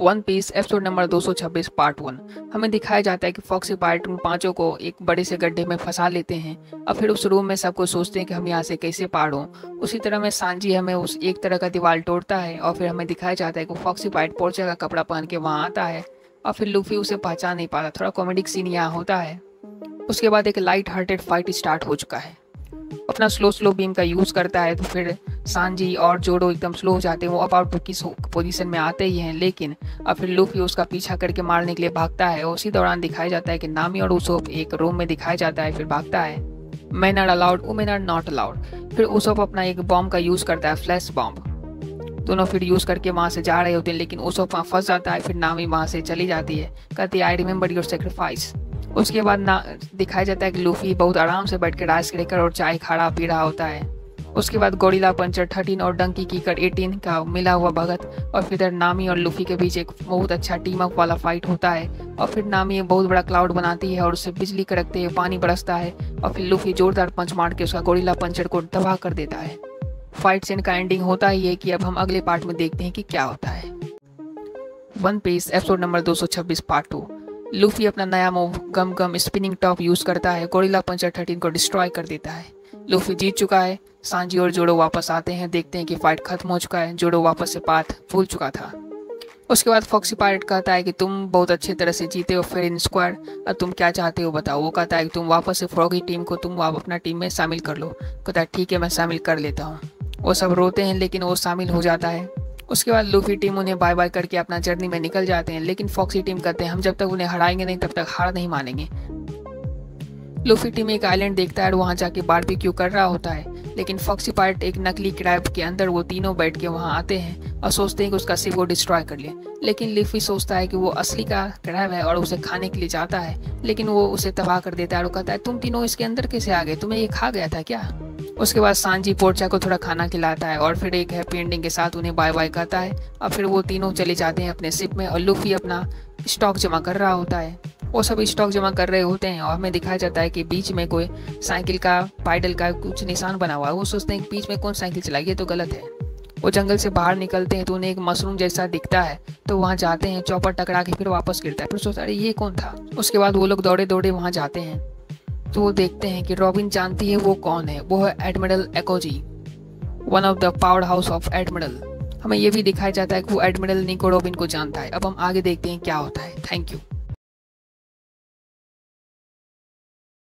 One Piece episode number 226 part 1। हमें दिखाया जाता है कि फॉक्सी पार्ट उन पांचों को एक बड़े से गड्ढे में फंसा लेते हैं और फिर उस रूम में सबको सोचते हैं कि हम यहाँ से कैसे पार हों। उसी तरह में सांजी हमें उस एक तरह का दीवार तोड़ता है और फिर हमें दिखाया जाता है कि फॉक्सी पार्ट पोर्चा का कपड़ा पहन के वहाँ आता है और फिर लूफी उसे पहचान नहीं पाता। थोड़ा कॉमेडिक सीन यहाँ होता है। उसके बाद एक लाइट हार्टेड फाइट स्टार्ट हो चुका है। अपना स्लो बीम का यूज़ करता है तो फिर सांजी और जोडो एकदम स्लो हो जाते हैं। वो अप आउट की पोजीशन में आते ही हैं, लेकिन अब फिर लूफी उसका पीछा करके मारने के लिए भागता है। उसी दौरान दिखाया जाता है कि नामी और उसोप एक रूम में दिखाया जाता है, फिर भागता है। Man are allowed, women are not allowed. फिर उसोप अपना एक बॉम्ब का यूज़ करता है, फ्लैश बॉम्ब। दोनों फिर यूज़ करके वहाँ से जा रहे होते हैं, लेकिन उसोप वहाँ फंस जाता है। फिर नामी वहाँ से चली जाती है, कहती है आई रिमेंबर योर सेक्रीफाइस। उसके बाद दिखाया जाता है कि लूफी बहुत आराम से बैठ के राइस क्रैकर और चाय खा पी रहा होता है। उसके बाद गोरिल्ला पंचर 13 और डंकी कीकर 18 का मिला हुआ भगत और फिर नामी और लूफी के बीच एक बहुत अच्छा टीम अप वाला फाइट होता है। और फिर नामी एक बहुत बड़ा क्लाउड बनाती है और उससे बिजली कड़कते हुए पानी बरसता है और फिर लूफी जोरदार पंच मार के उसका गोरिल्ला पंचर को तबाह कर देता है। फाइट सीन का एंडिंग होता ही है कि अब हम अगले पार्ट में देखते हैं कि क्या होता है। One Piece episode number 226 part 2। Luffy अपना नया move gum gum spinning top use करता है, गोरिल्ला पंचर 13 को डिस्ट्रॉय कर देता है। लूफी जीत चुका है। सांजी और जोडो वापस आते हैं, देखते हैं कि फाइट खत्म हो चुका है। जोडो वापस से पाथ भूल चुका था। उसके बाद फॉक्सी पायरेट कहता है कि तुम बहुत अच्छे तरह से जीते हो फेयर इन स्क्वाड, अब तुम क्या चाहते हो बताओ। वो कहता है कि तुम वापस से फ्रॉगी टीम को तुम अपना टीम में शामिल कर लो। कहता है ठीक है, मैं शामिल कर लेता हूँ। वो सब रोते हैं, लेकिन वो शामिल हो जाता है। उसके बाद लूफी टीम उन्हें बाय बाय करके अपना जर्नी में निकल जाते हैं, लेकिन फॉक्सी टीम कहते हैं हम जब तक उन्हें हराएंगे नहीं तब तक हार नहीं मानेंगे। लूफी टीम एक आइलैंड देखता है और वहाँ जाके बारबेक्यू कर रहा होता है, लेकिन फॉक्सी पायरेट एक नकली क्रैब के अंदर वो तीनों बैठ के वहाँ आते हैं और सोचते हैं कि उसका शिप वो डिस्ट्रॉय कर ले। लेकिन लूफी सोचता है कि वो असली का क्रैब है और उसे खाने के लिए जाता है, लेकिन वो उसे तबाह कर देता है और कहता है तुम तीनों इसके अंदर कैसे आ गए, तुम्हें ये खा गया था क्या। उसके बाद सांजी पोर्चा को थोड़ा खाना खिलाता है और फिर एक हैप्पी एंडिंग के साथ उन्हें बाय बाय कहता है और फिर वो तीनों चले जाते हैं अपने शिप में और लूफी अपना स्टॉक जमा कर रहा होता है। वो सब स्टॉक जमा कर रहे होते हैं और हमें दिखाया जाता है कि बीच में कोई साइकिल का पैडल का कुछ निशान बना हुआ है। वो सोचते हैं कि बीच में कौन साइकिल चलाई, ये तो गलत है। वो जंगल से बाहर निकलते हैं तो उन्हें एक मशरूम जैसा दिखता है, तो वहाँ जाते हैं, चौपर टकरा के फिर वापस गिरता है। फिर सोचता है ये कौन था। उसके बाद वो लोग दौड़े दौड़े वहाँ जाते हैं तो वो देखते हैं कि रॉबिन जानती है वो कौन है। वो है admiral Ekoji, one of the power house of admiral. हमें ये भी दिखाया जाता है कि वो एडमिरल निको रॉबिन को जानता है। अब हम आगे देखते हैं क्या होता है। Thank you.